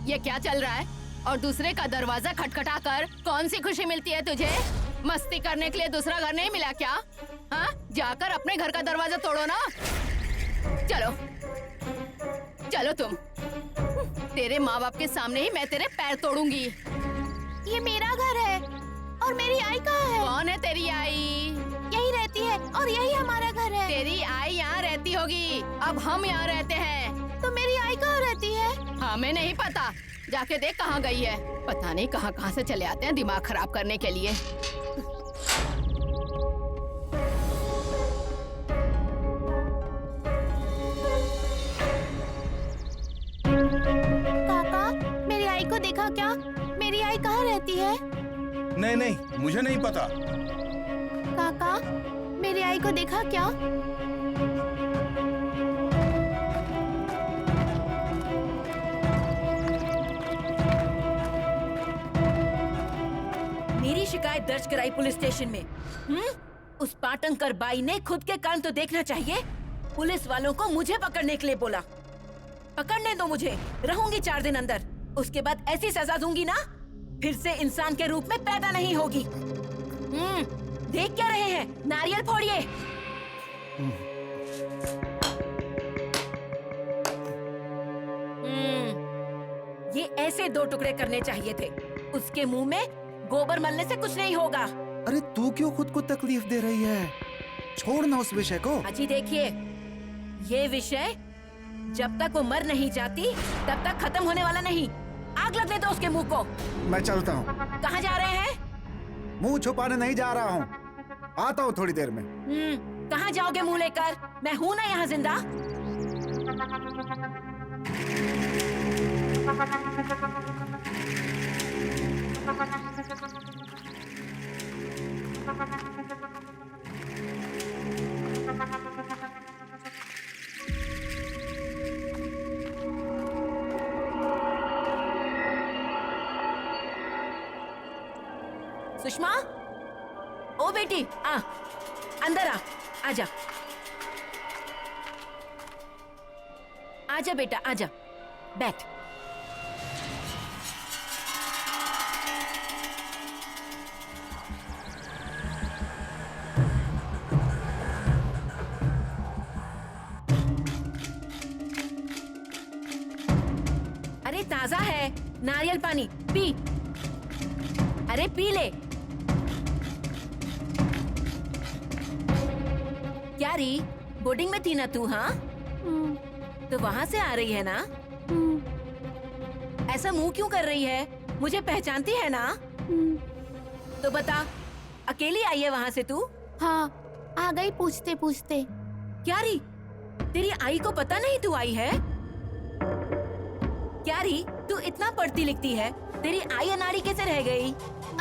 ये क्या चल रहा है? और दूसरे का दरवाजा खटखटा कर कौन सी खुशी मिलती है तुझे? मस्ती करने के लिए दूसरा घर नहीं मिला क्या? हाँ, जाकर अपने घर का दरवाजा तोड़ो ना। चलो चलो तुम। तेरे माँ बाप के सामने ही मैं तेरे पैर तोड़ूंगी। ये मेरा घर है और मेरी आई कहाँ है? कौन है तेरी आई? यही रहती है और यही हमारा घर है। तेरी आई यहाँ रहती होगी, अब हम यहाँ रहते हैं। तो मेरी आई कहाँ रहती है? हमें नहीं पता, जाके देख कहाँ गई है। पता नहीं कहाँ कहाँ से चले आते हैं दिमाग खराब करने के लिए। काका, मेरी आई को देखा क्या? मेरी आई कहाँ रहती है? नहीं नहीं, मुझे नहीं पता। काका, मेरी आई को देखा क्या? मेरी शिकायत दर्ज कराई पुलिस स्टेशन में। उस पाटंकर बाई ने खुद के कान तो देखना चाहिए। पुलिस वालों को मुझे पकड़ने के लिए बोला। पकड़ने दो मुझे, रहूंगी 4 दिन अंदर। उसके बाद ऐसी सजा दूंगी ना, फिर से इंसान के रूप में पैदा नहीं होगी। देख क्या रहे हैं? नारियल फोड़िए। ये ऐसे 2 टुकड़े करने चाहिए थे। उसके मुंह में गोबर मलने से कुछ नहीं होगा। अरे तू क्यों खुद को तकलीफ दे रही है? छोड़ ना उस विषय को। अजी देखिए, ये विषय जब तक वो मर नहीं जाती तब तक खत्म होने वाला नहीं। आग लगने दो उसके मुंह को। मैं चलता हूँ। कहाँ जा रहे हैं? मुंह छुपाने नहीं जा रहा हूँ, आता हूँ थोड़ी देर में। कहाँ जाओगे मुंह लेकर? मैं हूँ ना यहाँ जिंदा। सुषमा, ओ बेटी, अंदर आजा। आजा बेटा, आजा, बैठ। अरे ताजा है, नारियल पानी पी। अरे पी ले। क्या री, बोर्डिंग में थी ना तू? हाँ, तो वहाँ से आ रही है ना? ऐसा मुंह क्यों कर रही है? मुझे पहचानती है ना? तो बता, अकेली आई है वहाँ से तू? हाँ, आ गई पूछते पूछते। क्या री, तेरी आई को पता नहीं तू आई है? क्या री, तू इतना पढ़ती लिखती है, तेरी आई अनाड़ी कैसे रह गई?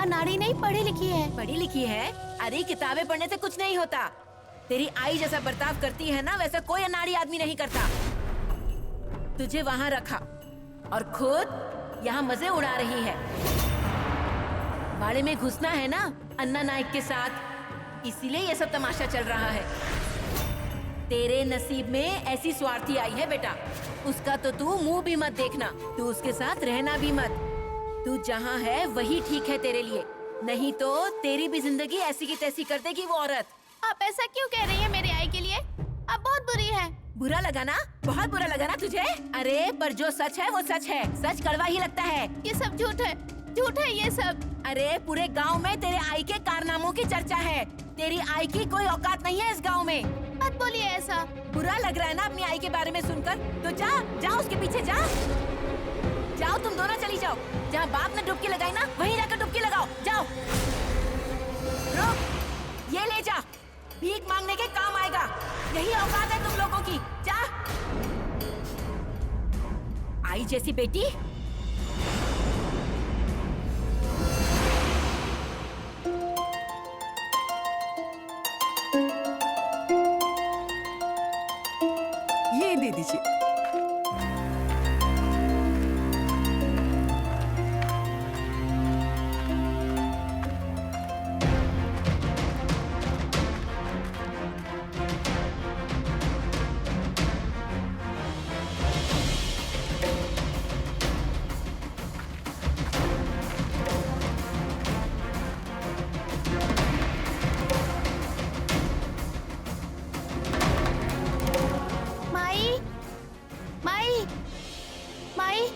अनाड़ी नहीं, पढ़ी लिखी है। पढ़ी लिखी है? अरे किताबें पढ़ने से कुछ नहीं होता। तेरी आई जैसा बर्ताव करती है ना, वैसा कोई अनाड़ी आदमी नहीं करता। तुझे वहाँ रखा और खुद यहाँ मजे उड़ा रही है। बाड़े में घुसना है ना अन्ना नायक के साथ, इसीलिए ये सब तमाशा चल रहा है। तेरे नसीब में ऐसी स्वार्थी आई है बेटा, उसका तो तू मुंह भी मत देखना, तू उसके साथ रहना भी मत। तू जहाँ है वही ठीक है तेरे लिए, नहीं तो तेरी भी जिंदगी ऐसी की तैसी कर देगी वो औरत। आप ऐसा क्यों कह रही है मेरी आई के लिए? आप बहुत बुरी है। बुरा लगा ना? बहुत बुरा लगा ना तुझे? अरे पर जो सच है वो सच है, सच कड़वा ही लगता है। ये सब झूठ है, झूठ है ये सब। अरे पूरे गांव में तेरे आई के कारनामों की चर्चा है। तेरी आई की कोई औकात नहीं है इस गांव में। मत बोलिए ऐसा। बुरा लग रहा है ना अपनी आई के बारे में सुनकर? तो जा, जाओ उसके पीछे जा। जाओ तुम दोनों, चली जाओ। जहाँ बाप ने डुबकी लगाई ना, वहीं जाकर डुबकी लगाओ। जाओ। रुक, ये ले जा, भीख मांगने के काम आएगा। यही औकात है तुम लोगों की। जा। आई जैसी बेटी। ये दे दीजिए। माई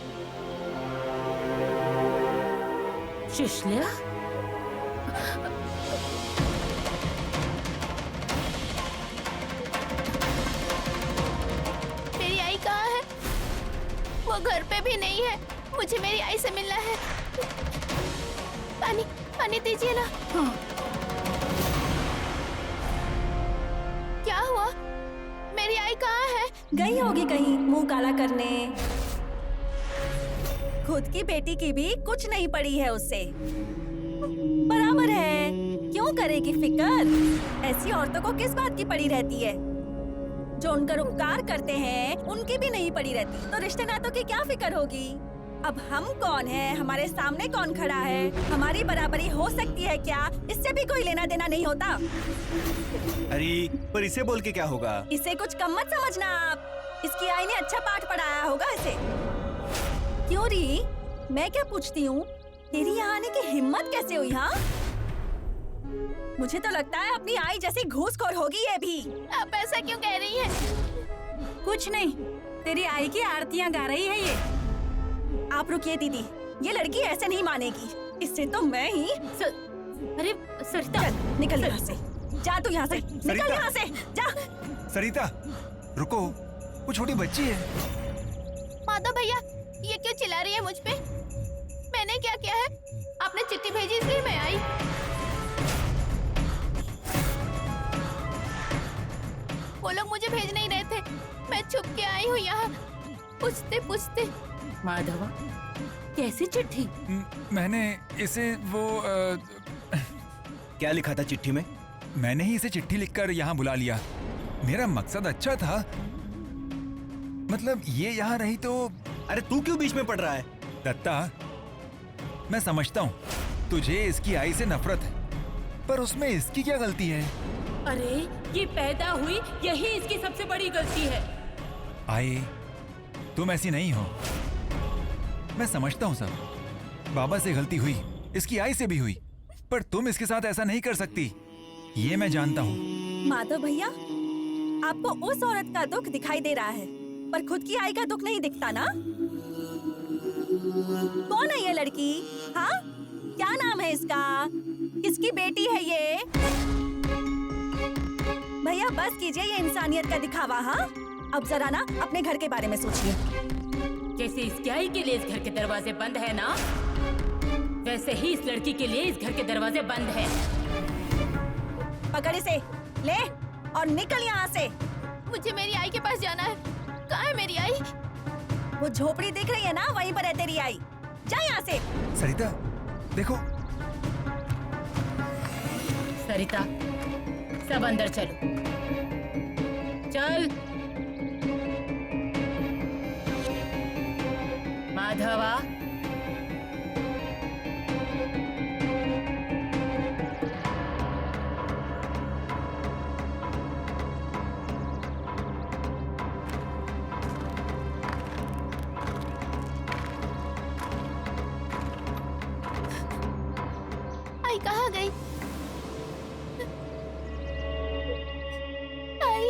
शिशल्या, मेरी आई कहाँ है? वो घर पे भी नहीं है। मुझे मेरी आई से मिलना है। पानी पानी दीजिए ना। क्या हुआ? मेरी आई कहाँ है? गई होगी कहीं मुंह काला करने। खुद की बेटी की भी कुछ नहीं पड़ी है उससे। बराबर है, क्यों करेगी फिक्र? ऐसी औरतों को किस बात की पड़ी रहती है? जो उनका उपकार करते हैं उनकी भी नहीं पड़ी रहती, तो रिश्ते नातों की क्या फिक्र होगी? अब हम कौन हैं? हमारे सामने कौन खड़ा है? हमारी बराबरी हो सकती है क्या? इससे भी कोई लेना देना नहीं होता। अरे पर इसे बोल के क्या होगा? इसे कुछ कम मत समझना आप। इसकी आई ने अच्छा पाठ पढ़ाया होगा इसे। क्यों री? मैं क्या पूछती हूँ, तेरी यहाँ आने की हिम्मत कैसे हुई? हाँ, मुझे तो लगता है अपनी आई जैसी घूसखोर होगी ये भी। आप ऐसा क्यों कह रही हैं? कुछ नहीं, तेरी आई की आरतियाँ गा रही है ये। आप रुकिए दीदी, ये लड़की ऐसे नहीं मानेगी। इससे तो मैं ही अरे सरिता, चल निकल यहाँ से। जा तू यहाँ से, निकल यहाँ से, जा। सरिता रुको, वो छोटी बच्ची है। माधव भैया, ये क्यों चिल्ला रही है मुझ पे? मैंने क्या किया है? आपने चिट्ठी भेजी इसलिए मैं आई। वो लोग मुझे भेज नहीं रहे थे। मैं छुप के आई हूँ यहाँ, पूछते पूछते। माधवा, कैसी चिट्ठी? मैंने इसे वो क्या लिखा था चिट्ठी में? मैंने ही इसे चिट्ठी लिखकर यहाँ बुला लिया। मेरा मकसद अच्छा था, मतलब ये यहाँ रही तो। अरे तू क्यों बीच में पड़ रहा है? दत्ता, मैं समझता हूँ तुझे इसकी आई से नफरत है, पर उसमें इसकी क्या गलती है? अरे ये पैदा हुई, यही इसकी सबसे बड़ी गलती है। आई, तुम ऐसी नहीं हो। मैं समझता हूँ सब, बाबा से गलती हुई, इसकी आई से भी हुई, पर तुम इसके साथ ऐसा नहीं कर सकती, ये मैं जानता हूँ। माधव भैया, आपको उस औरत का दुख दिखाई दे रहा है, पर खुद की आई का दुख नहीं दिखता ना? कौन है ये लड़की? हाँ, क्या नाम है इसका? किसकी बेटी है ये? भैया बस कीजिए ये इंसानियत का दिखावा। हाँ, अब जरा ना अपने घर के बारे में सोचिए। जैसे इस आई के लिए इस घर के दरवाजे बंद है ना, वैसे ही इस लड़की के लिए इस घर के दरवाजे बंद है। पकड़ इसे, ले और निकल यहाँ से। मुझे मेरी आई के पास जाना है। कहाँ है मेरी आई? वो झोपड़ी दिख रही है ना, वहीं पर है तेरी आई। जा यहाँ से। सरिता देखो। सरिता, सब अंदर चलो। चल। माधवा, आई कहाँ गई? आई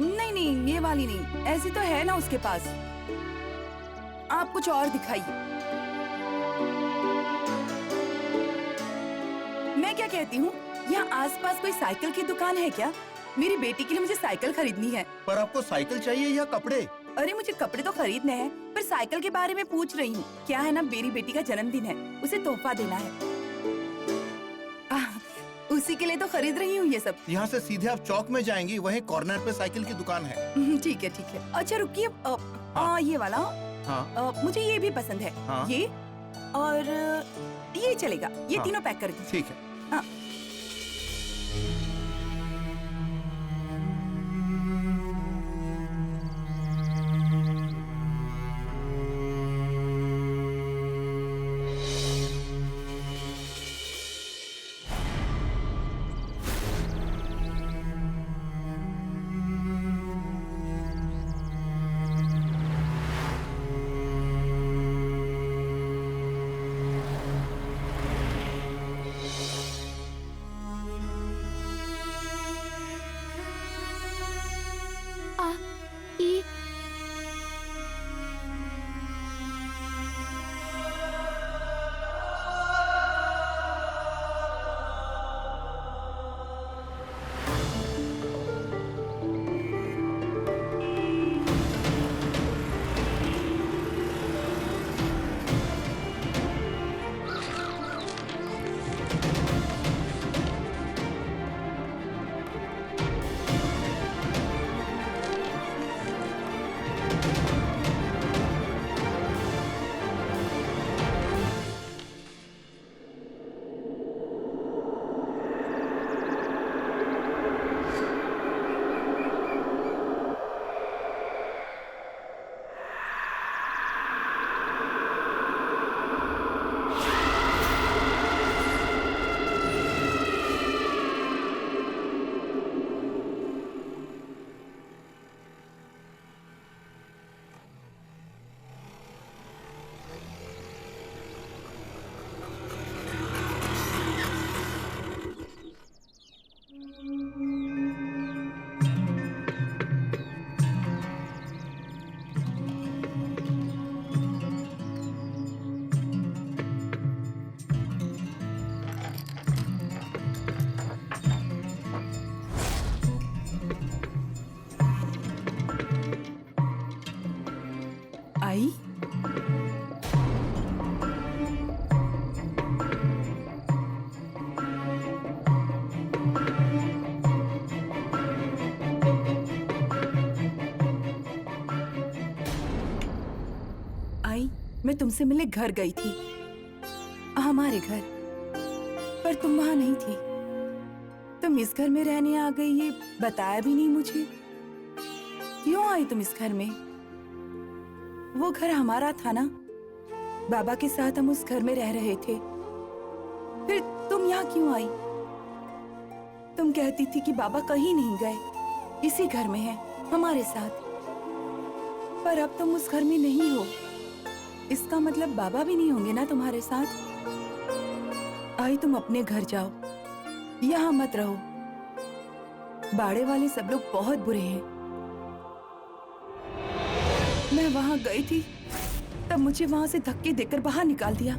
नहीं नहीं, ये वाली नहीं, ऐसी तो है ना उसके पास। आप कुछ और दिखाइए। मैं क्या कहती हूँ, यहाँ आसपास कोई साइकिल की दुकान है क्या? मेरी बेटी के लिए मुझे साइकिल खरीदनी है। पर आपको साइकिल चाहिए या कपड़े? अरे मुझे कपड़े तो खरीदने हैं, पर साइकिल के बारे में पूछ रही हूँ। क्या है ना, मेरी बेटी का जन्मदिन है, उसे तोहफा देना है। उसी के लिए तो खरीद रही हूँ ये सब। यहाँ से सीधे आप चौक में जाएंगी, वहीं कॉर्नर पे साइकिल की दुकान है। ठीक है ठीक है। अच्छा रुकिए, ये वाला। हाँ मुझे ये भी पसंद है। हाँ। ये और ये चलेगा। ये हाँ। तीनों पैक कर दीजिए। ठीक है। हाँ। तुमसे मिलने घर गई थी, हमारे घर, पर तुम वहां नहीं थी। तुम इस घर में रहने आ गई, ये बताया भी नहीं मुझे। क्यों आई तुम इस घर में? वो घर हमारा था ना, बाबा के साथ हम उस घर में रह रहे थे। फिर तुम यहाँ क्यों आई? तुम कहती थी कि बाबा कहीं नहीं गए, इसी घर में है हमारे साथ। पर अब तुम उस घर में नहीं हो, इसका मतलब बाबा भी नहीं होंगे ना तुम्हारे साथ। आई तुम अपने घर जाओ, यहाँ मत रहो। बाड़े वाले सब लोग बहुत बुरे हैं। मैं वहां गई थी तब मुझे वहां से धक्के देकर बाहर निकाल दिया।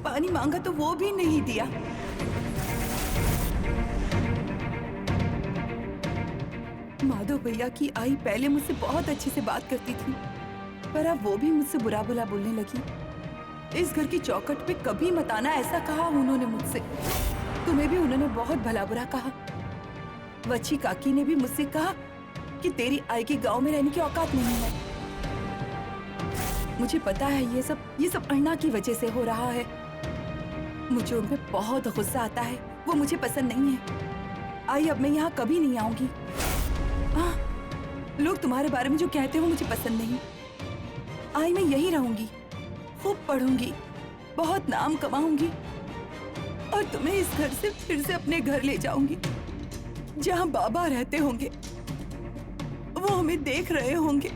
पानी मांगा तो वो भी नहीं दिया। माधव भैया की आई पहले मुझसे बहुत अच्छे से बात करती थी, पर अब वो भी मुझसे बुरा भला बोलने लगी। इस घर की चौखट पे कभी मत आना ऐसा कहा उन्होंने मुझसे। तुम्हें भी उन्होंने बहुत भला बुरा कहा। वच्छी काकी ने भी मुझसे कहा कि तेरी आई की गांव में रहने की औकात नहीं है। मुझे पता है ये सब अन्ना की वजह से हो रहा है। मुझे उन पे बहुत गुस्सा आता है, वो मुझे पसंद नहीं है। आई अब मैं यहाँ कभी नहीं आऊंगी। हाँ, लोग तुम्हारे बारे में जो कहते हो मुझे पसंद नहीं। आई मैं यही रहूंगी, खूब पढ़ूंगी, बहुत नाम कमाऊंगी और तुम्हें इस घर से फिर से अपने घर ले जाऊंगी, जहां बाबा रहते होंगे। वो हमें देख रहे होंगे।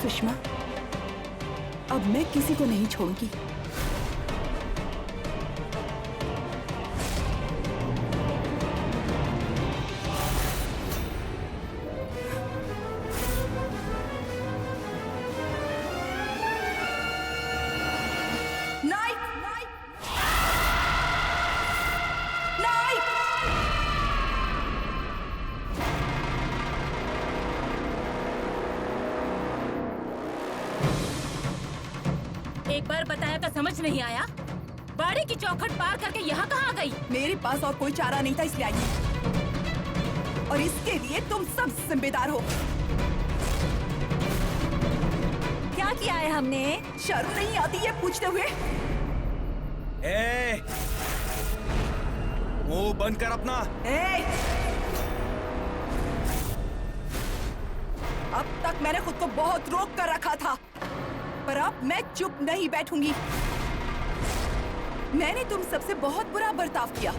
सुषमा, अब मैं किसी को नहीं छोड़ूंगी। एक बार बताया का समझ नहीं आया? बाड़ी की चौखट पार करके यहाँ कहाँ आ गई? मेरे पास और कोई चारा नहीं था इसलिए आई, और इसके लिए तुम सब जिम्मेदार हो। क्या किया है हमने? शर्म नहीं आती है पूछते हुए? मुंह बंद कर अपना। अब तक मैंने खुद को बहुत रोक कर रखा था, पर अब मैं चुप नहीं बैठूंगी। मैंने तुम सबसे बहुत बुरा बर्ताव किया।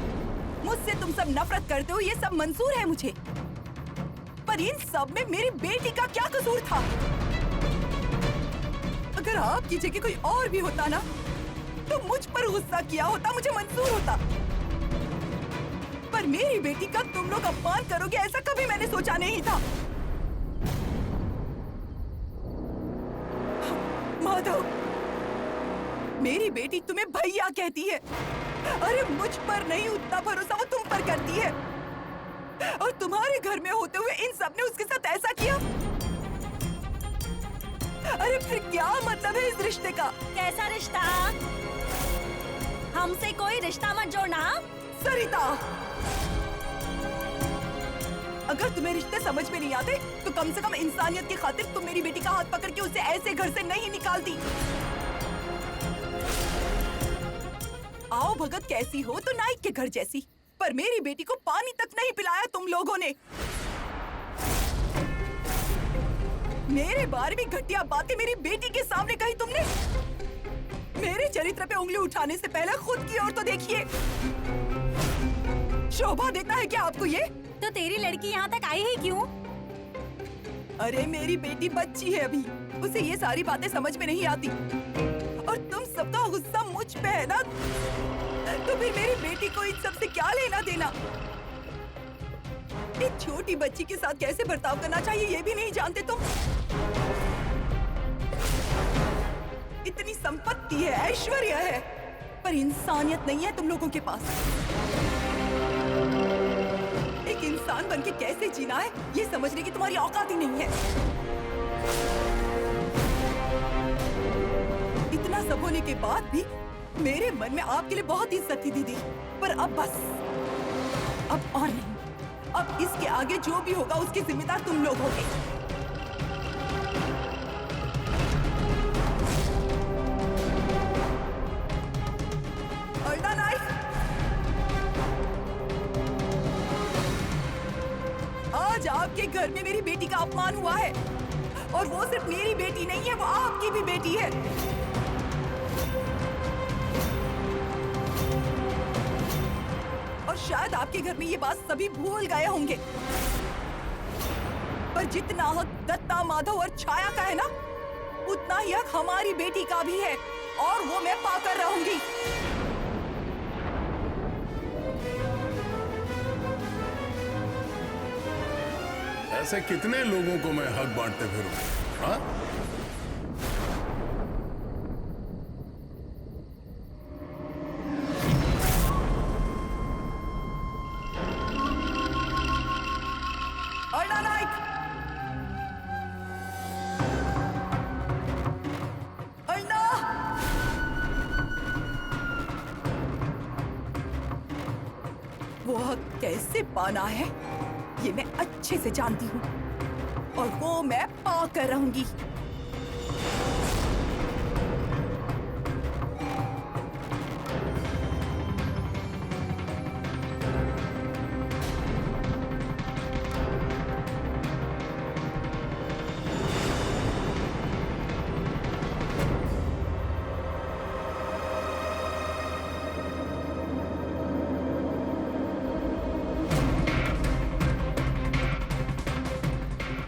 मुझसे तुम सब नफरत करते हो, ये सब मंजूर है मुझे, पर इन सब में मेरी बेटी का क्या कसूर था? अगर आपकी जगह कोई और भी होता ना, तो मुझ पर गुस्सा किया होता, मुझे मंजूर होता। पर मेरी बेटी का तुम लोग अपमान करोगे ऐसा कभी मैंने सोचा नहीं था। माधव, मेरी बेटी तुम्हें भैया कहती है। अरे मुझ पर नहीं, उतना भरोसा वो तुम पर करती है, और तुम्हारे घर में होते हुए इन सब ने उसके साथ ऐसा किया। अरे फिर क्या मतलब है इस रिश्ते का? कैसा रिश्ता? हमसे कोई रिश्ता मत जोड़ना। सरिता, अगर तुम्हें रिश्ते समझ में नहीं आते तो कम से कम इंसानियत की खातिर तुम मेरी बेटी का हाथ पकड़ के उसे ऐसे घर से नहीं निकालती। आओ भगत कैसी हो तो नाइक के घर जैसी, पर मेरी बेटी को पानी तक नहीं पिलाया तुम लोगों ने। मेरे बारे में घटिया बातें मेरी बेटी के सामने कही तुमने। मेरे चरित्र पे उंगली उठाने से पहले खुद की ओर तो देखिए। शोभा देता है क्या आपको ये? तो तेरी लड़की यहाँ तक आई ही क्यों? अरे मेरी बेटी बच्ची है अभी, उसे ये सारी बातें समझ में नहीं आती, और तुम सबका गुस्सा मुझ पे है ना, तो फिर मेरी बेटी को इन सब से क्या लेना देना? एक छोटी बच्ची के साथ कैसे बर्ताव करना चाहिए ये भी नहीं जानते तुम। इतनी संपत्ति है, ऐश्वर्य है, पर इंसानियत नहीं है तुम लोगों के पास। एक इंसान बनके कैसे जीना है ये समझने की तुम्हारी औकात ही नहीं है। इतना सब होने के बाद भी मेरे मन में आपके लिए बहुत इज्जत थी दीदी, पर अब बस, अब और नहीं। अब इसके आगे जो भी होगा उसके जिम्मेदार तुम लोग होगे। अर्णा नाइक, आज आपके घर में मेरी बेटी का अपमान हुआ है और वो सिर्फ मेरी बेटी नहीं है, वो आपकी भी बेटी है। और शायद आपके घर में ये बात सभी भूल गए होंगे, पर जितना हक दत्ता, माधव और छाया का है ना, उतना ही हक हमारी बेटी का भी है और वो मैं पाकर रहूंगी। ऐसे कितने लोगों को मैं हक बांटते फिरूं? हाँ? अर्णा नाइक, अर्णा, वो हक कैसे पाना है ये मैं अच्छे से जानती हूँ और वो मैं पाकर रहूंगी।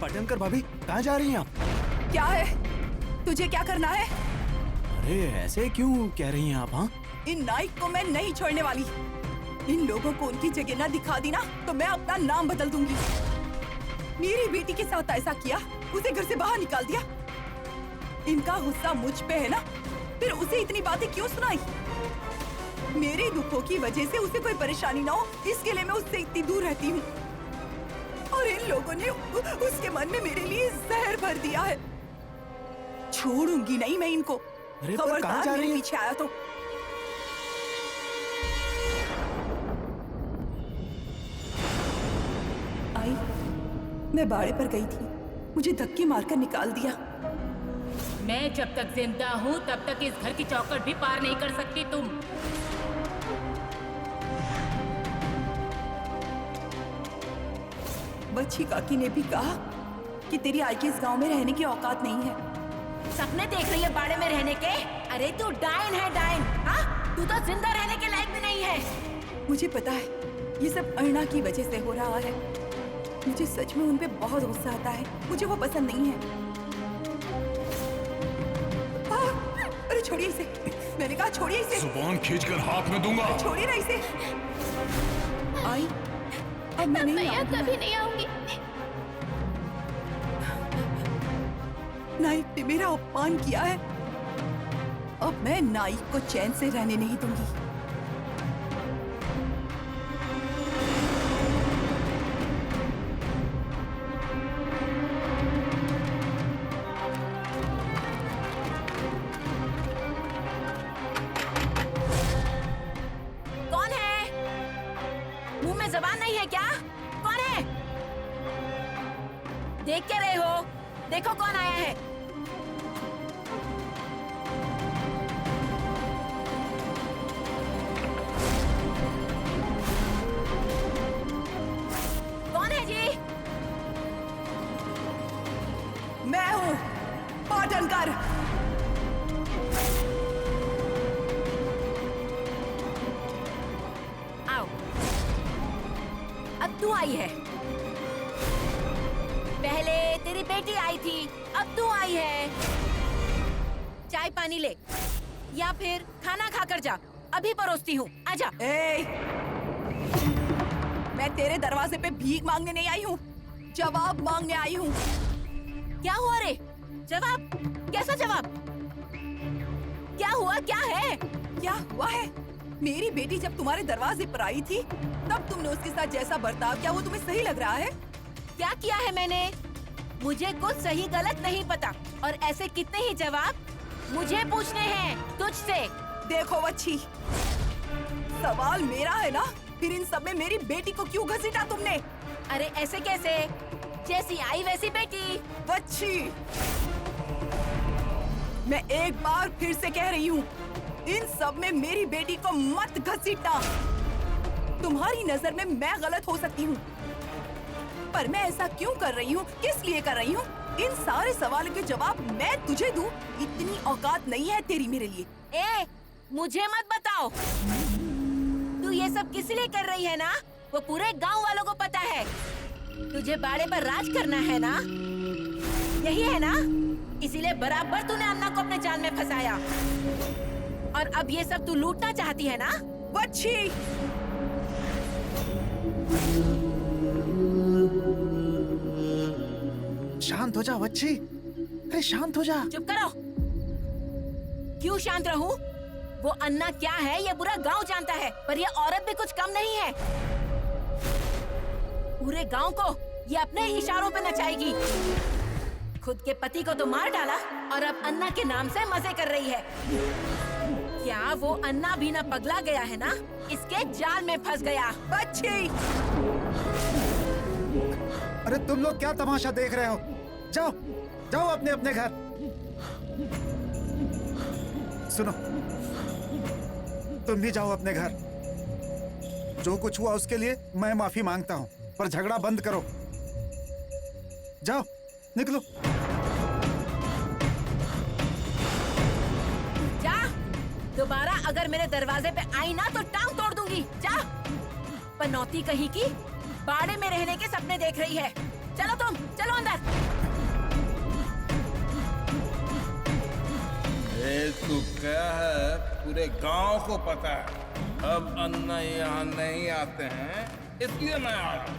पाटनकर भाभी, कहाँ जा रही हैं आप? क्या है? तुझे क्या करना है? अरे ऐसे क्यों कह रही हैं आप? हाँ, इन नाइक को मैं नहीं छोड़ने वाली। इन लोगों को उनकी जगह ना दिखा दी ना तो मैं अपना नाम बदल दूंगी। मेरी बेटी के साथ ऐसा किया, उसे घर से बाहर निकाल दिया। इनका गुस्सा मुझ पे है ना, फिर उसे इतनी बातें क्यों सुनाई? मेरे दुखों की वजह से उसे कोई परेशानी ना हो, इसके लिए मैं उससे इतनी दूर रहती हूँ। और इन लोगों ने उसके मन में मेरे लिए जहर भर दिया है। छोड़ूंगी नहीं मैं इनको। अरे पर कहाँ जा रही हैं? पीछे आया तो आई, मैं बाड़े पर गई थी, मुझे धक्के मारकर निकाल दिया। मैं जब तक जिंदा हूँ तब तक इस घर की चौखट भी पार नहीं कर सकती तुम। बच्ची काकी ने भी कहा कि तेरी आई के इस गांव में रहने की औकात नहीं है। सपने देख रही है बाड़े में रहने के? अरे तू डायन है, डायन। हाँ, तू तो जिंदा रहने के लायक भी नहीं है। मुझे पता है ये सब अर्णा की वजह से हो रहा है। मुझे सच में उन पे बहुत गुस्सा आता है, मुझे वो पसंद नहीं है। अरे छोड़िए इसे, मैंने कहा छोड़िए इसे। जुबान खींचकर हाथ में दूंगा। छोड़िए ना इसे। आई, अब मैं नहीं यहाँ आऊंगी। कभी नहीं आऊंगी। नाइक ने मेरा अपमान किया है, अब मैं नाइक को चैन से रहने नहीं दूंगी। कौन है? मुंह में जबान नहीं है क्या? कौन है? देख क्या रहे हो? देखो कौन आया है। कौन है जी? मैं हूँ पाटनकर। आओ, अब तू आई है। पहले तेरी बेटी आई थी, अब तू आई है। चाय पानी ले या फिर खाना खाकर जा, अभी परोसती हूँ। आजा। मैं तेरे दरवाजे पे भीख मांगने नहीं आई हूँ, जवाब मांगने आई हूँ। क्या हुआ रे? जवाब? कैसा जवाब? क्या हुआ? क्या है? क्या हुआ है? मेरी बेटी जब तुम्हारे दरवाजे पर आई थी तब तुमने उसके साथ जैसा बर्ताव किया वो तुम्हें सही लग रहा है? क्या किया है मैंने? मुझे कुछ सही गलत नहीं पता और ऐसे कितने ही जवाब मुझे पूछने हैं तुझसे। देखो बच्ची, सवाल मेरा है ना, फिर इन सब में मेरी बेटी को क्यों घसीटा तुमने? अरे ऐसे कैसे? जैसी आई वैसी बेटी। बच्ची, मैं एक बार फिर से कह रही हूँ, इन सब में मेरी बेटी को मत घसीटना। तुम्हारी नजर में मैं गलत हो सकती हूँ, पर मैं ऐसा क्यों कर रही हूँ, किस लिए कर रही हूँ, इन सारे सवालों के जवाब मैं तुझे दूँ, इतनी औकात नहीं है तेरी मेरे लिए। ए, मुझे मत बताओ। तू ये सब किस लिए कर रही है ना? वो पूरे गांव वालों को पता है। तुझे बाड़े पर राज करना है ना? यही है ना? इसीलिए बराबर तूने अन्ना को अपने जाल में फंसाया। और अब ये सब तू लूटना चाहती है ना? बच्ची, शांत हो जा बच्ची, अरे शांत हो जा। चुप करो। क्यों शांत रहूं? वो अन्ना क्या है ये पूरा गांव जानता है, पर ये औरत भी कुछ कम नहीं है। पूरे गांव को ये अपने इशारों पे नचाएगी। खुद के पति को तो मार डाला और अब अन्ना के नाम से मजे कर रही है। क्या वो अन्ना भी ना पगला गया है ना? इसके जाल में फंस गया। बच्ची, अरे तुम लोग क्या तमाशा देख रहे हो? जाओ जाओ अपने अपने घर। सुनो, तुम भी जाओ अपने घर। जो कुछ हुआ उसके लिए मैं माफी मांगता हूँ, पर झगड़ा बंद करो। जाओ, निकलो। जा, दोबारा अगर मेरे दरवाजे पे आई ना तो टांग तोड़ दूंगी। जा। पनौती कहीं की बाड़े में रहने के सपने देख रही है। चलो तुम, चलो अंदर। तू क्या है, पूरे गांव को पता है। अब अन्ना यहाँ नहीं आते हैं, इसलिए मैं आ रहा हूँ।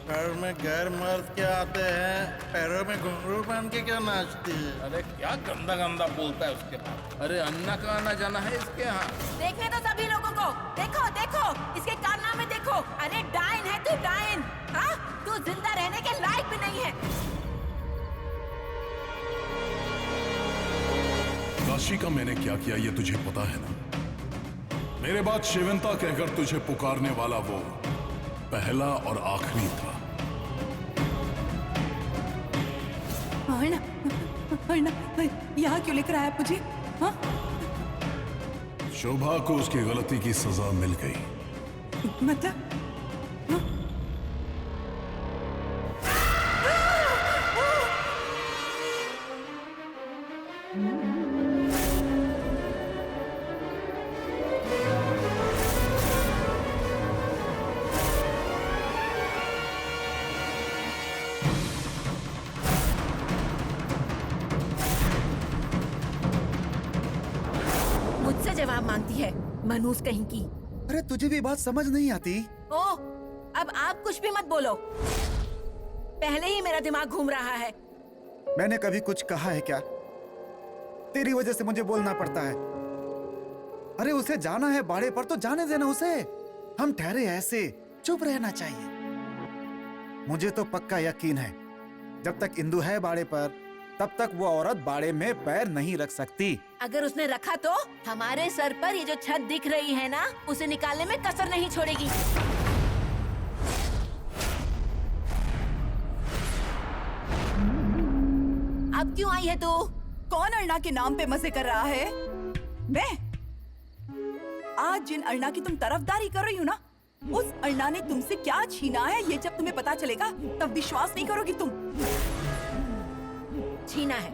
घर में गैर मर्द क्या आते हैं, पैरों में घुंघरू पहन के क्या नाचती है? अरे क्या गंदा गंदा बोलता है उसके पास। अरे अन्ना का आना जाना है इसके यहाँ। देखने तो सभी लोगों को। देखो देखो, इसके कारनामे देखो। अरे डायन है तू, डायन। हाँ, तू जिंदा रहने के लायक भी नहीं है। काशी का मैंने क्या किया ये तुझे पता है ना? मेरे बाद शिवंता कहकर तुझे पुकारने वाला वो पहला और आखिरी था। अर्णा, अर्णा, यहाँ क्यों लेकर आया मुझे? हाँ? शोभा को उसकी गलती की सजा मिल गई। मतलब? मुझसे जवाब मांगती है, मनूस कहीं की। अरे तुझे भी बात समझ नहीं आती? ओह, अब आप कुछ भी मत बोलो। पहले ही मेरा दिमाग घूम रहा है। मैंने कभी कुछ कहा है क्या? तेरी वजह से मुझे बोलना पड़ता है। अरे उसे जाना है बाड़े पर तो जाने देना उसे। हम ठहरे ऐसे चुप रहना चाहिए। मुझे तो पक्का यकीन है, जब तक इंदु है बाड़े पर तब तक वो औरत बाड़े में पैर नहीं रख सकती। अगर उसने रखा तो हमारे सर पर ये जो छत दिख रही है ना, उसे निकालने में कसर नहीं छोड़ेगी। अब क्यों आई है तू? कौन अर्णा के नाम पे मजे कर रहा है? मैं? आज जिन अर्णा की तुम तरफदारी कर रही हो ना, उस अर्णा ने तुमसे क्या छीना है ये जब तुम्हें पता चलेगा तब विश्वास नहीं करोगी तुम। छीना है,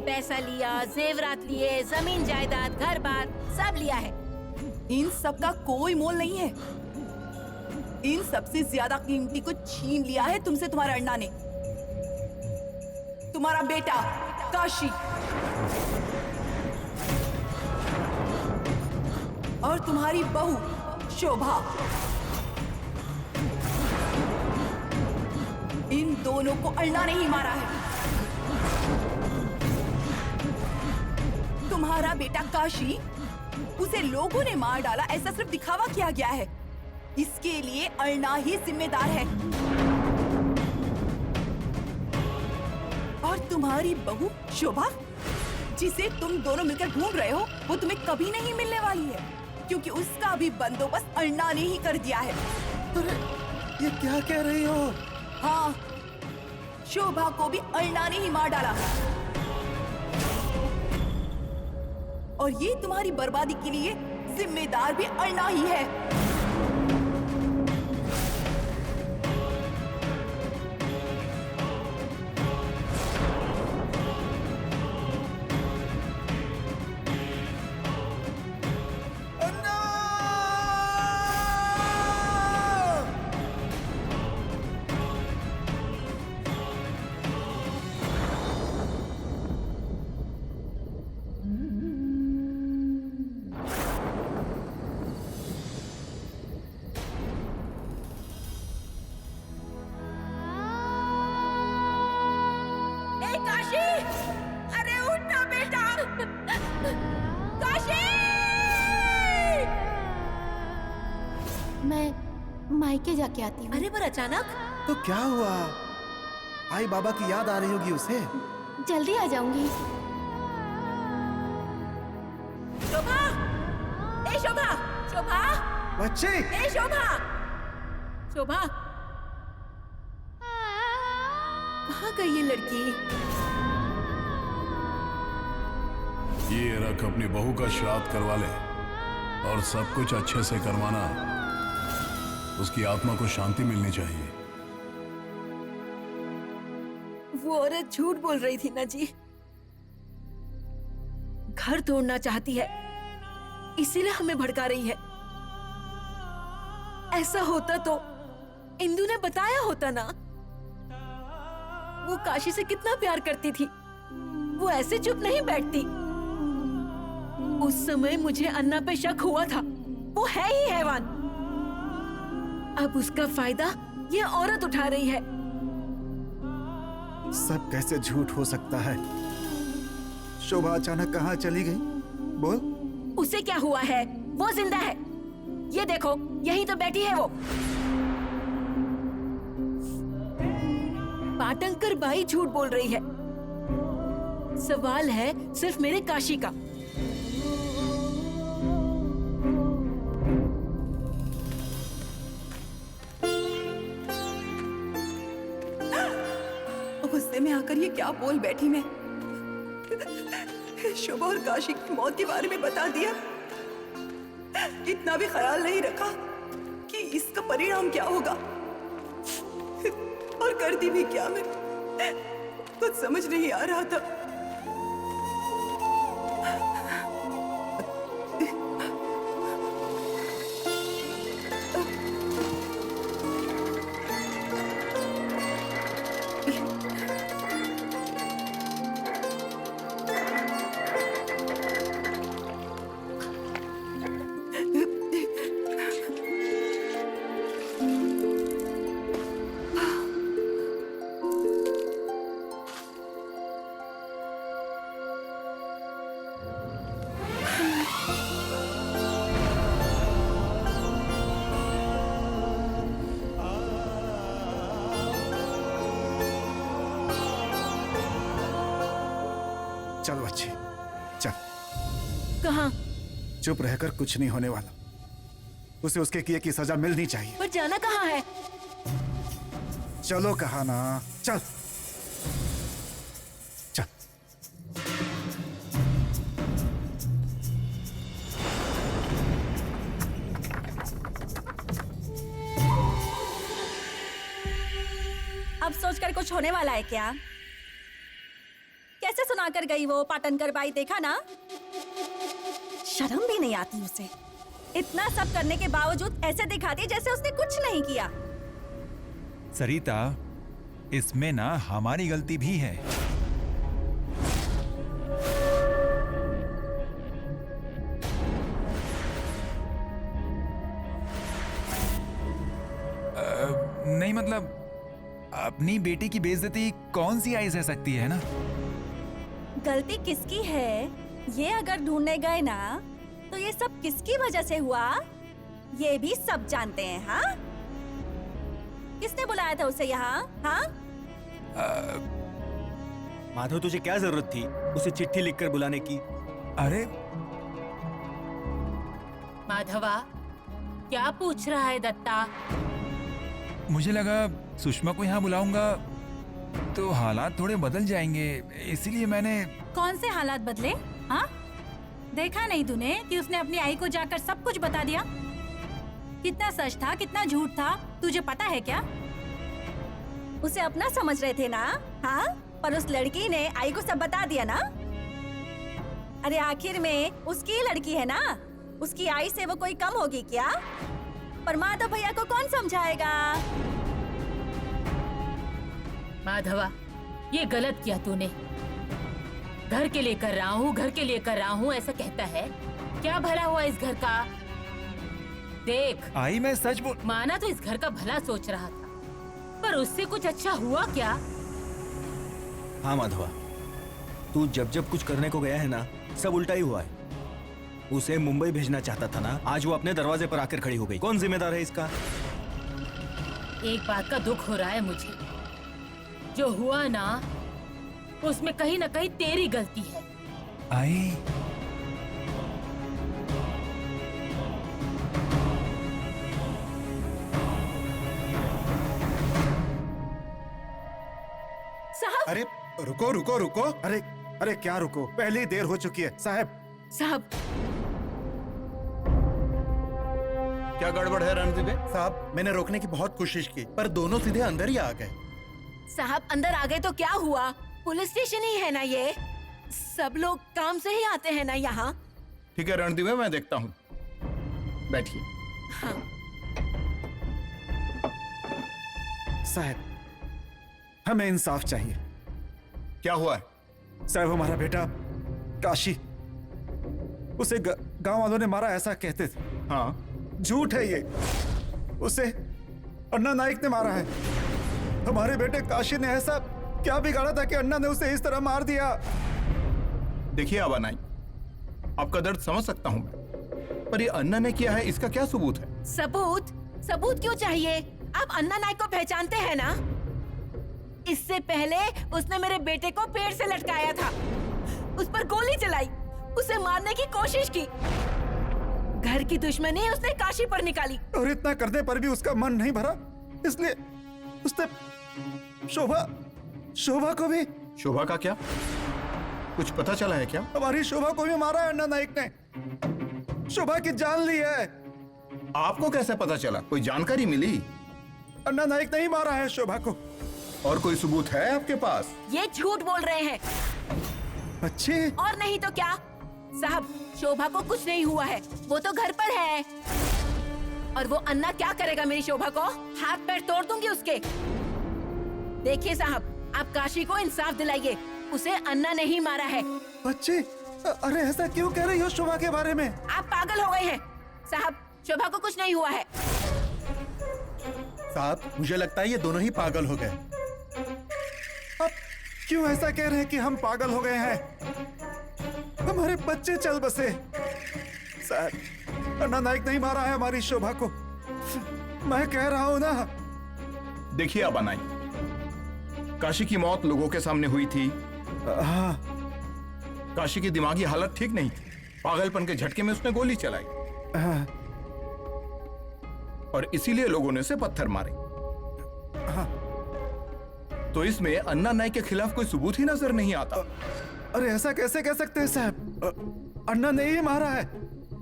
पैसा लिया, जेवरात लिए, जमीन जायदाद, घर बार सब लिया है। इन सब का कोई मोल नहीं है। इन सबसे ज्यादा कीमती को छीन लिया है तुमसे तुम्हारे अन्ना ने। तुम्हारा बेटा काशी और तुम्हारी बहू शोभा। इन दोनों को अन्ना ने ही मारा है। तुम्हारा बेटा काशी, उसे लोगों ने मार डाला, ऐसा सिर्फ दिखावा किया गया है। इसके लिए अर्णा ही जिम्मेदार है। और तुम्हारी बहू शोभा, जिसे तुम दोनों मिलकर ढूंढ रहे हो, वो तुम्हें कभी नहीं मिलने वाली है, क्योंकि उसका भी बंदोबस्त अर्णा ने ही कर दिया है। ये क्या कह रही हो? हाँ, शोभा को भी अल्लाह ने ही मार डाला और ये तुम्हारी बर्बादी के लिए जिम्मेदार भी अल्लाह ही है। काशी, अरे उठ ना बेटा, काशी! मैं मायके जाके आती हूँ। अरे पर अचानक? तो क्या हुआ? आई बाबा की याद आ रही होगी उसे। जल्दी आ जाऊंगी। शोभा, ए शोभा, शोभा, बच्चे, ए शोभा, शोभा, कहाँ गई ये लड़की? ये रख, अपनी बहू का श्राद्ध करवा ले और सब कुछ अच्छे से करवाना। उसकी आत्मा को शांति मिलनी चाहिए। वो औरत झूठ बोल रही थी ना जी। घर तोड़ना चाहती है, इसीलिए हमें भड़का रही है। ऐसा होता तो इंदु ने बताया होता ना। वो काशी से कितना प्यार करती थी, वो ऐसे चुप नहीं बैठती। उस समय मुझे अन्ना पे शक हुआ था, वो है ही हैवान। अब उसका फायदा ये औरत उठा रही है। सब कैसे झूठ हो सकता है? शोभा अचानक कहाँ चली गई? बोल। उसे क्या हुआ है? वो जिंदा है। ये देखो, यहीं तो बैठी है वो। पाटंकर बाई झूठ बोल रही है। सवाल है सिर्फ मेरे काशी का। गुस्से में आकर ये क्या बोल बैठी मैं। शोभा और काशी की मौत के बारे में बता दिया। इतना भी ख्याल नहीं रखा कि इसका परिणाम क्या होगा, और करती भी क्या मैं, कुछ समझ नहीं आ रहा था। चल बच्ची, चल। कहाँ? चुप रहकर कुछ नहीं होने वाला। उसे उसके किए की सजा मिलनी चाहिए। पर जाना कहाँ है? चलो कहा ना, चल चल। अब सोचकर कुछ होने वाला है क्या? कैसे सुनाकर गई वो पाटनकर बाई, देखा ना? शर्म भी नहीं आती उसे। इतना सब करने के बावजूद ऐसे दिखाती जैसे उसने कुछ नहीं किया। सरिता, इसमें ना हमारी गलती भी है। नहीं मतलब, अपनी बेटी की बेइज्जती कौन सी आई सह सकती है ना? गलती किसकी है ये अगर ढूंढने गए ना, तो ये सब किसकी वजह से हुआ ये भी सब जानते हैं। हाँ, किसने बुलाया था उसे यहाँ? हाँ, माधव, तुझे क्या जरूरत थी उसे चिट्ठी लिखकर बुलाने की? अरे माधवा, क्या पूछ रहा है दत्ता? मुझे लगा सुषमा को यहाँ बुलाऊंगा तो हालात थोड़े बदल जाएंगे, इसीलिए मैंने। कौन से हालात बदले? हाँ, देखा नहीं तूने कि उसने अपनी आई को जाकर सब कुछ बता दिया? कितना सच था कितना झूठ था तुझे पता है क्या? उसे अपना समझ रहे थे ना? हाँ, पर उस लड़की ने आई को सब बता दिया ना। अरे आखिर में उसकी ही लड़की है ना, उसकी आई से वो कोई कम होगी क्या? पर माधव भैया को कौन समझाएगा? माधवा, ये गलत किया तूने। घर के लिए कर रहा हूँ, घर के लिए कर रहा हूँ ऐसा कहता है। क्या भला हुआ इस घर का? देख आई मैं सच बोल। माना तो इस घर का भला सोच रहा था, पर उससे कुछ अच्छा हुआ क्या? हाँ माधवा, तू जब जब कुछ करने को गया है ना, सब उल्टा ही हुआ है। उसे मुंबई भेजना चाहता था ना, आज वो अपने दरवाजे पर आकर खड़ी हो गई। कौन जिम्मेदार है इसका? एक बात का दुख हो रहा है मुझे, जो हुआ ना उसमें कहीं ना कहीं तेरी गलती है। आई साहब, अरे रुको रुको रुको। अरे अरे क्या रुको, पहले ही देर हो चुकी है। साहब साहब, क्या गड़बड़ है रणदीप? साहब, मैंने रोकने की बहुत कोशिश की पर दोनों सीधे अंदर ही आ गए। साहब अंदर आ गए तो क्या हुआ? पुलिस स्टेशन ही है ना ये, सब लोग काम से ही आते हैं ना यहाँ। ठीक है रणदीप, मैं देखता हूँ, बैठिए। हाँ। साहब हमें इंसाफ चाहिए। क्या हुआ है? साहब हमारा बेटा काशी, उसे गांव वालों ने मारा ऐसा कहते थे। हाँ, झूठ है ये, उसे अन्ना नाइक ने मारा है। हमारे बेटे काशी ने ऐसा क्या बिगाड़ा था कि अन्ना ने उसे इस तरह मार दिया? देखिए आबा नाइक, आपका दर्द समझ सकता हूँ मैं, पर ये अन्ना ने किया है इसका क्या सबूत है? सबूत? सबूत क्यों चाहिए? आप अन्ना नाइक को पहचानते हैं ना? इससे पहले उसने मेरे बेटे को पेड़ से लटकाया था, उस पर गोली चलाई, उसे मारने की कोशिश की। घर की दुश्मनी उसने काशी पर निकाली। और इतना करने पर भी उसका मन नहीं भरा, इसलिए उसने शोभा को भी। शोभा का क्या? कुछ पता चला है क्या? हमारी शोभा को भी मारा है अन्ना नाइक ने, शोभा की जान ली है। आपको कैसे पता चला? कोई जानकारी मिली? अन्ना नाइक नहीं मारा है शोभा को। और कोई सबूत है आपके पास? ये झूठ बोल रहे हैं। अच्छे और नहीं तो क्या साहब, शोभा को कुछ नहीं हुआ है, वो तो घर पर है। और वो अन्ना क्या करेगा मेरी शोभा को? हाथ पैर तोड़ दूंगी उसके। देखिए साहब, आप काशी को इंसाफ दिलाइए, उसे अन्ना ने ही मारा है। बच्चे, अरे ऐसा क्यों कह रही हो शोभा के बारे में? आप पागल हो गए हैं साहब, शोभा को कुछ नहीं हुआ है। साहब मुझे लगता है ये दोनों ही पागल हो गए। अब क्यों ऐसा कह रहे हैं कि हम पागल हो गए हैं? हमारे बच्चे चल बसे। साहब, अन्ना नाइक नहीं मारा है हमारी शोभा को, मैं कह रहा हूँ ना। देखिए आबा नाइक, काशी की मौत लोगों के सामने हुई थी। हाँ। काशी की दिमागी हालत ठीक नहीं थी, पागलपन के झटके में उसने गोली चलाई। हाँ। और इसीलिए लोगों ने उसे पत्थर मारे। हाँ। तो इसमें अन्ना नाइक के खिलाफ कोई सबूत ही नजर नहीं आता। अरे ऐसा कैसे कह सकते हैं साहब? अन्ना ने ही मारा है,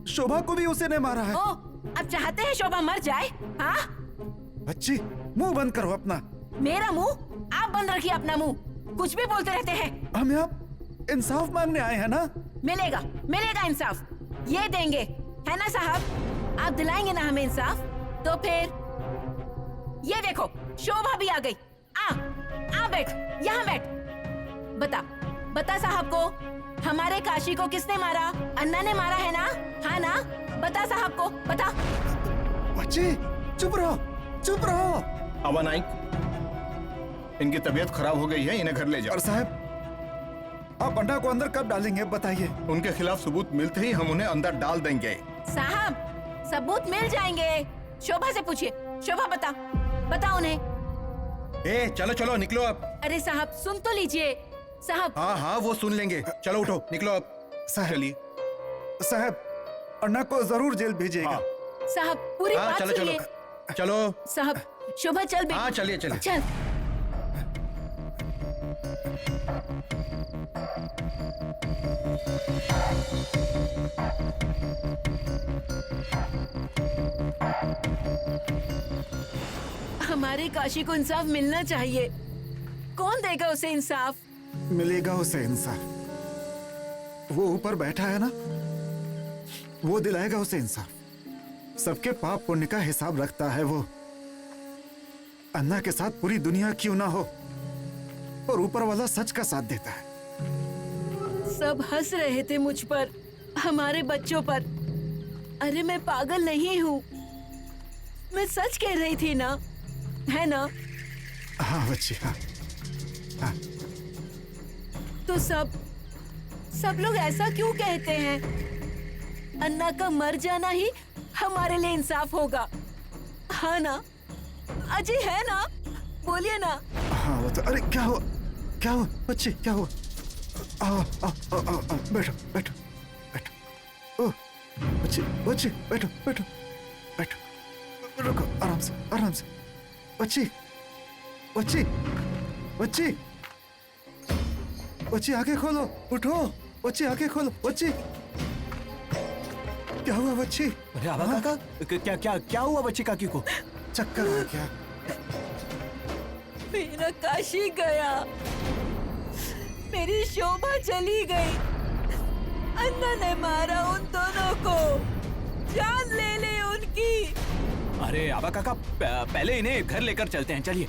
शोभा को भी उसी ने मारा है। ओ, अब चाहते हैं शोभा मर जाए? हाँ? बच्ची, मुंह बंद करो अपना। मेरा मुंह? आप बंद रखिए अपना मुंह, कुछ भी बोलते रहते हैं। हम यहाँ इंसाफ मांगने आए हैं ना? मिलेगा, मिलेगा इंसाफ, ये देंगे, है ना साहब? आप दिलाएंगे ना हमें इंसाफ? तो फिर ये देखो, शोभा भी आ गई। आ बैठ, यहाँ बैठ। बता साहब को, हमारे काशी को किसने मारा? अन्ना ने मारा है ना? हाँ ना? बता साहब को, बता। बच्ची, चुप रहो, चुप रहो। आबा नाइक, इनकी तबीयत खराब हो गई है, इन्हें घर ले जाओ। और साहब, आप अन्ना को अंदर कब डालेंगे बताइए? उनके खिलाफ सबूत मिलते ही हम उन्हें अंदर डाल देंगे। साहब, सबूत मिल जाएंगे, शोभा से पूछिए। शोभा बता उन्हें। ए, चलो चलो निकलो अब। अरे साहब सुन तो लीजिए साहब। हाँ हाँ वो सुन लेंगे, चलो उठो निकलो अब। चलिए साहब, अन्ना को जरूर जेल भेजिएगा। हाँ। साहब पूरी हाँ बात चलो चलो सुनिए। चलो। साहब शोभा चल बेटी। हाँ चलिए चलिए। चल। हमारे काशी को इंसाफ मिलना चाहिए। कौन देगा उसे इंसाफ? मिलेगा उसे इंसाफ। वो ऊपर बैठा है ना, वो दिलाएगा उसे इंसाफ। सबके पाप पुण्य का हिसाब रखता है वो। अन्ना के साथ पूरी दुनिया क्यों ना हो, और ऊपर वाला सच का साथ देता है। सब हंस रहे थे मुझ पर, हमारे बच्चों पर। अरे मैं पागल नहीं हूँ, मैं सच कह रही थी ना, है ना? हाँ बच्ची, हाँ हाँ। तो सब लोग ऐसा क्यों कहते हैं? अन्ना का मर जाना ही हमारे लिए इंसाफ होगा, हाँ ना? अजय है ना? बोलिए ना। हाँ वो तो। अरे क्या हुआ, क्या हुआ बच्ची, क्या हुआ? आओ आओ आओ आओ आओ, बैठो बैठो बैठो। ओह बच्ची बच्ची, बैठो बैठो बैठो, रुको, आराम से बच्ची बच्ची बच्ची बच्ची, आंखें खोलो, उठो बच्ची, आंखें खोलो बच्ची। क्या हुआ बच्ची? अरे आबा काका, क्या क्या क्या हुआ बच्ची काकी को? चक्कर आ गया। मेरा काशी गया, मेरी शोभा चली गई, अन्ना ने मारा उन दोनों को, जान ले ले उनकी। अरे आबा काका, पहले इन्हें घर लेकर चलते हैं, चलिए।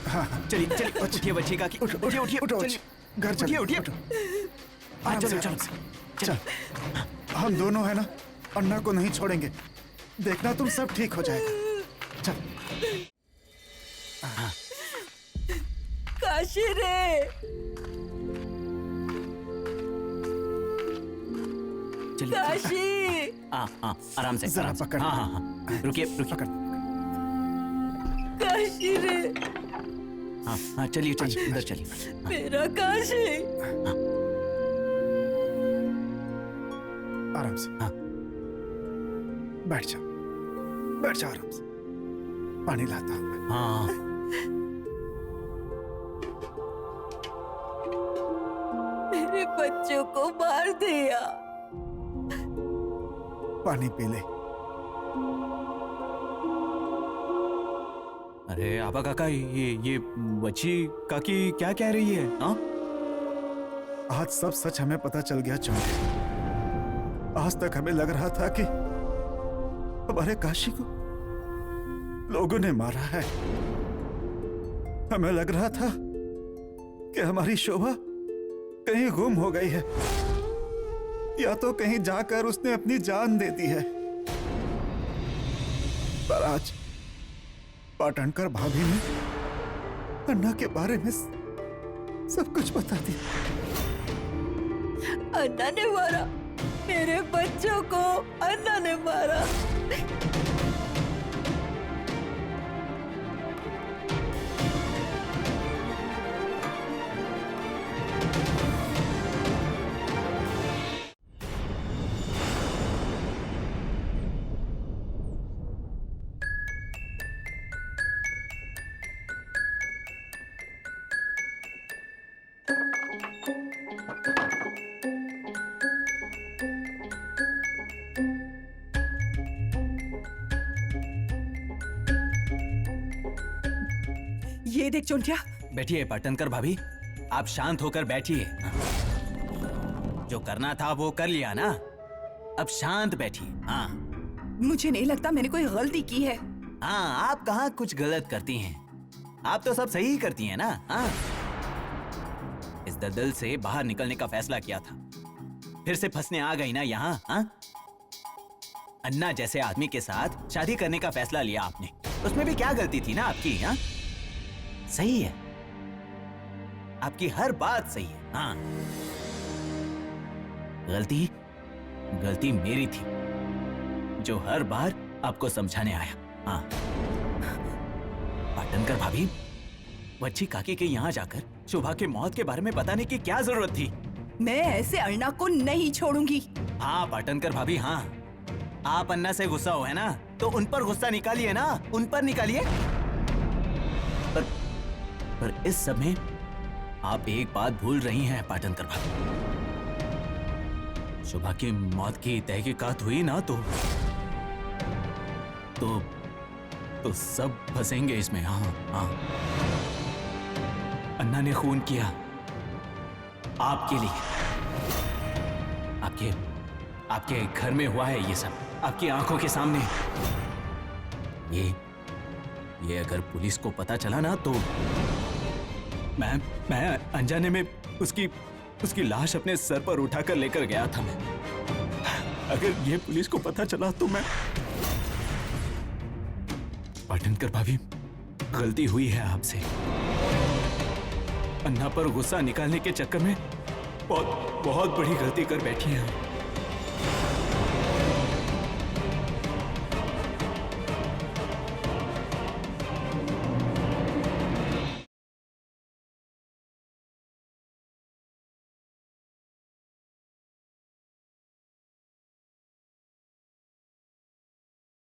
हाँ चलिए चलिए, उठिए बच्ची काकी, उठिए उठिए उठो, चलिए। घर चलो, उठिए उठो। हाँ, चलो आराम चलो से, चल। हम दोनों है ना, अन्ना को नहीं छोड़ेंगे। देखना तुम, सब ठीक हो जाएगा। चल। काशी रे, चलिए। काशी। हाँ आराम से, जरा आराम से। पकड़। हाँ रुकिए पकड़। काशी रे, हाँ चलिए चलिए, इधर चलिए। मेरा काशी। आराम से। हाँ। बैठ जाओ आराम से। पानी लाता हूँ मैं। हाँ मेरे बच्चों को मार दिया। पानी पी ले। अरे आबा काका, ये बच्ची काकी क्या कह रही है? हाँ? आज सब सच हमें पता चल गया चौंके। आज तक हमें लग रहा था कि हमारे काशी को लोगों ने मारा है। हमें लग रहा था कि हमारी शोभा कहीं गुम हो गई है, या तो कहीं जाकर उसने अपनी जान दे दी है। पर आज पाटणकर भाभी ने अन्ना के बारे में सब कुछ बता दिया। अन्ना ने मारा मेरे बच्चों को, अन्ना ने मारा। ये देख चोंटिया। बैठिए पाटनकर भाभी, आप शांत होकर बैठिए। जो करना था वो कर लिया ना, अब शांत बैठिए। हाँ मुझे नहीं लगता मैंने कोई गलती की है। हाँ, आप कहाँ कुछ गलत करती हैं, आप तो सब सही करती हैं ना। हाँ, इस दलदल से बाहर निकलने का फैसला किया था, फिर से फंसने आ गई ना यहाँ। हाँ, अन्ना जैसे आदमी के साथ शादी करने का फैसला लिया आपने, उसमें भी क्या गलती थी ना आपकी। हाँ सही है, आपकी हर बात सही है। हाँ, गलती मेरी थी, जो हर बार आपको समझाने आया। हाँ पाटनकर भाभी, बच्ची काकी के यहाँ जाकर शोभा के मौत के बारे में बताने की क्या जरूरत थी? मैं ऐसे अन्ना को नहीं छोड़ूंगी। हाँ पाटनकर भाभी, हाँ, आप अन्ना से गुस्सा हो है ना, तो उन पर गुस्सा निकालिए ना, उन पर निकालिए। पर इस समय आप एक बात भूल रही हैं पाटनकर भाभी। शुभा की मौत की तहकीकात हुई ना तो सब फंसेंगे इसमें। हाँ हाँ, अन्ना ने खून किया आपके लिए। आपके घर में हुआ है ये सब, आपकी आंखों के सामने। ये अगर पुलिस को पता चला ना तो मैं अनजाने में उसकी लाश अपने सर पर उठाकर लेकर गया था मैं। अगर ये पुलिस को पता चला तो मैं। पाटनकर भाभी, गलती हुई है आपसे। अन्ना पर गुस्सा निकालने के चक्कर में बहुत बड़ी गलती कर बैठी हैं।